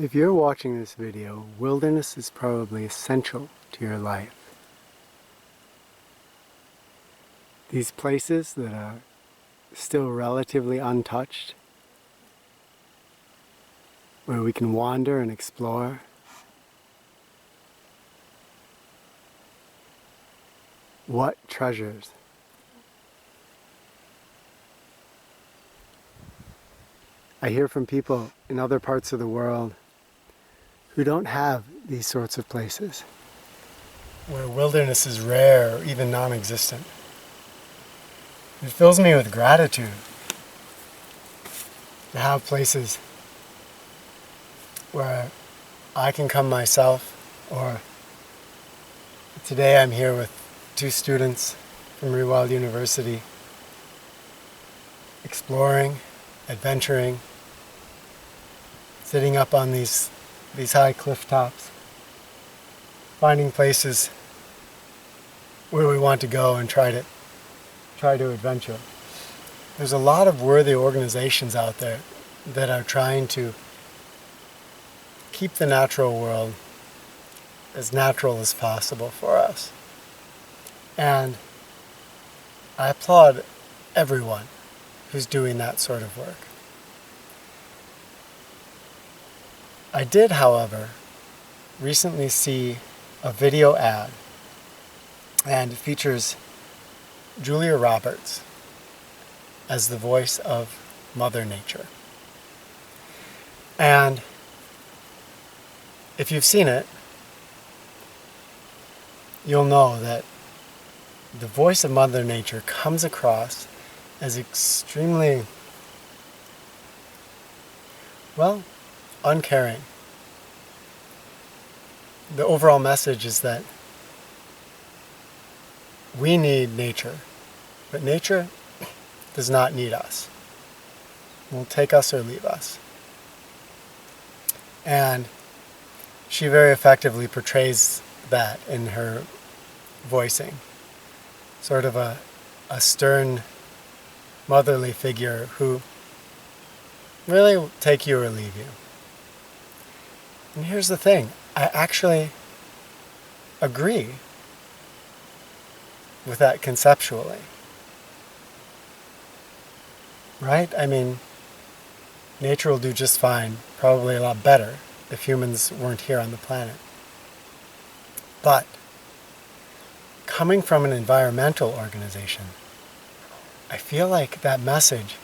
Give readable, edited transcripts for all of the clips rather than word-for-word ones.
If you're watching this video, wilderness is probably essential to your life. These places that are still relatively untouched, where we can wander and explore, what treasures. I hear from people in other parts of the world who don't have these sorts of places, where wilderness is rare or even non-existent. It fills me with gratitude to have places where I can come myself, or today I'm here with 2 students from Rewild University, exploring, adventuring, sitting up on these high cliff tops, finding places where we want to go and try to adventure. There's a lot of worthy organizations out there that are trying to keep the natural world as natural as possible for us. And I applaud everyone who's doing that sort of work. I did, however, recently see a video ad, and it features Julia Roberts as the voice of Mother Nature. And if you've seen it, you'll know that the voice of Mother Nature comes across as extremely, uncaring. The overall message is that we need nature, but nature does not need us. It will take us or leave us. And she very effectively portrays that in her voicing. Sort of a stern, motherly figure who really will take you or leave you. And here's the thing, I actually agree with that conceptually. Right? I mean, nature will do just fine, probably a lot better if humans weren't here on the planet. But coming from an environmental organization, I feel like that message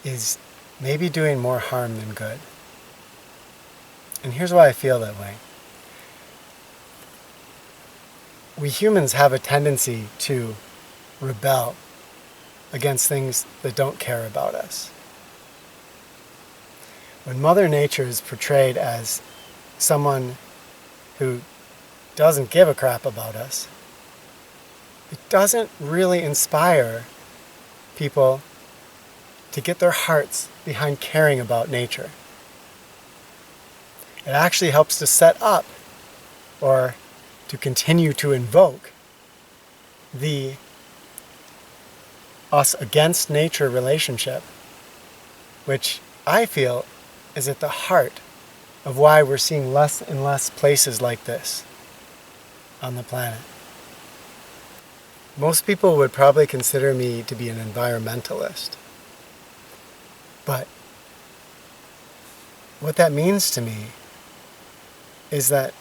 is maybe doing more harm than good. And here's why I feel that way. We humans have a tendency to rebel against things that don't care about us. When Mother Nature is portrayed as someone who doesn't give a crap about us, it doesn't really inspire people to get their hearts behind caring about nature. It actually helps to set up, or to continue to invoke, the us against nature relationship, which I feel is at the heart of why we're seeing less and less places like this on the planet. Most people would probably consider me to be an environmentalist. But what that means to me is that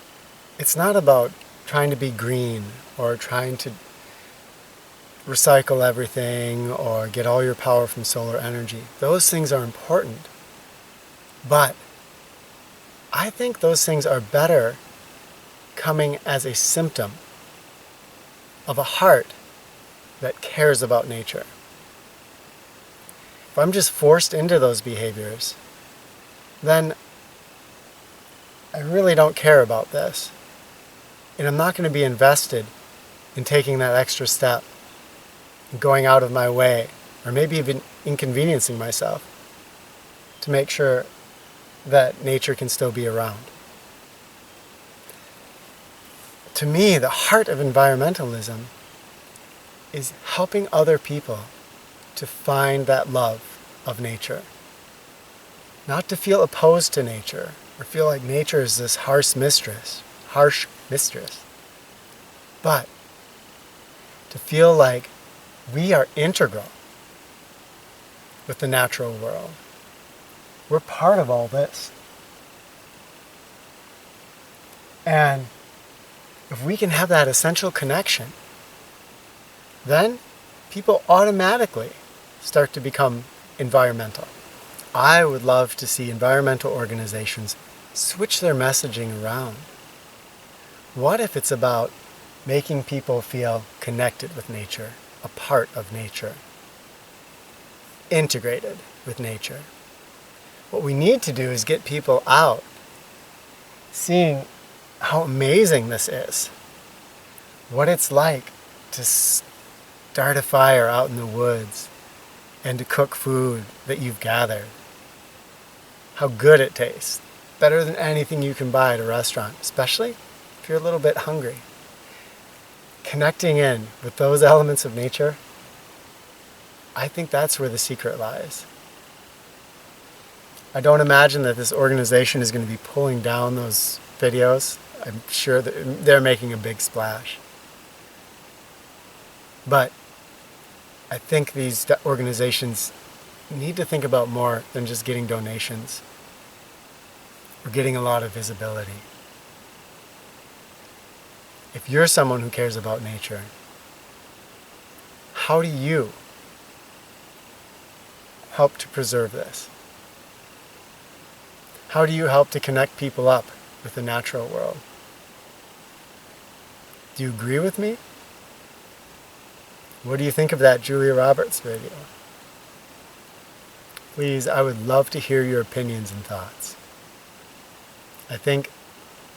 it's not about trying to be green or trying to recycle everything or get all your power from solar energy. Those things are important. But I think those things are better coming as a symptom of a heart that cares about nature. If I'm just forced into those behaviors, then I really don't care about this. And I'm not going to be invested in taking that extra step, and going out of my way, or maybe even inconveniencing myself to make sure that nature can still be around. To me, the heart of environmentalism is helping other people to find that love of nature. Not to feel opposed to nature, or feel like nature is this harsh mistress. But to feel like we are integral with the natural world. We're part of all this. And if we can have that essential connection, then people automatically start to become environmental. I would love to see environmental organizations switch their messaging around. What if it's about making people feel connected with nature, a part of nature, integrated with nature? What we need to do is get people out, seeing how amazing this is, what it's like to start a fire out in the woods and to cook food that you've gathered, how good it tastes, better than anything you can buy at a restaurant, especially if you're a little bit hungry. Connecting in with those elements of nature, I think that's where the secret lies. I don't imagine that this organization is going to be pulling down those videos. I'm sure that they're making a big splash. But I think these organizations need to think about more than just getting donations or getting a lot of visibility. If you're someone who cares about nature, how do you help to preserve this? How do you help to connect people up with the natural world? Do you agree with me? What do you think of that Julia Roberts video? Please, I would love to hear your opinions and thoughts. I think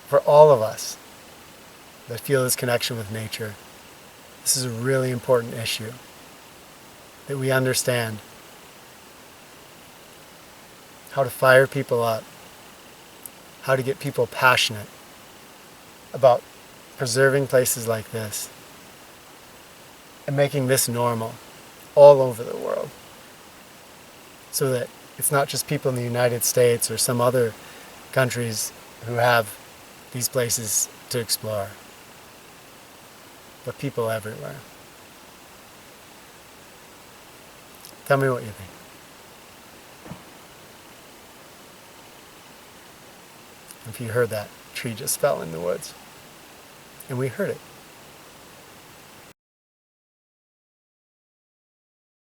for all of us that feel this connection with nature, this is a really important issue that we understand how to fire people up, how to get people passionate about preserving places like this and making this normal all over the world, so that it's not just people in the United States or some other countries who have these places to explore, but people everywhere. Tell me what you think. If you heard that, tree just fell in the woods. And we heard it.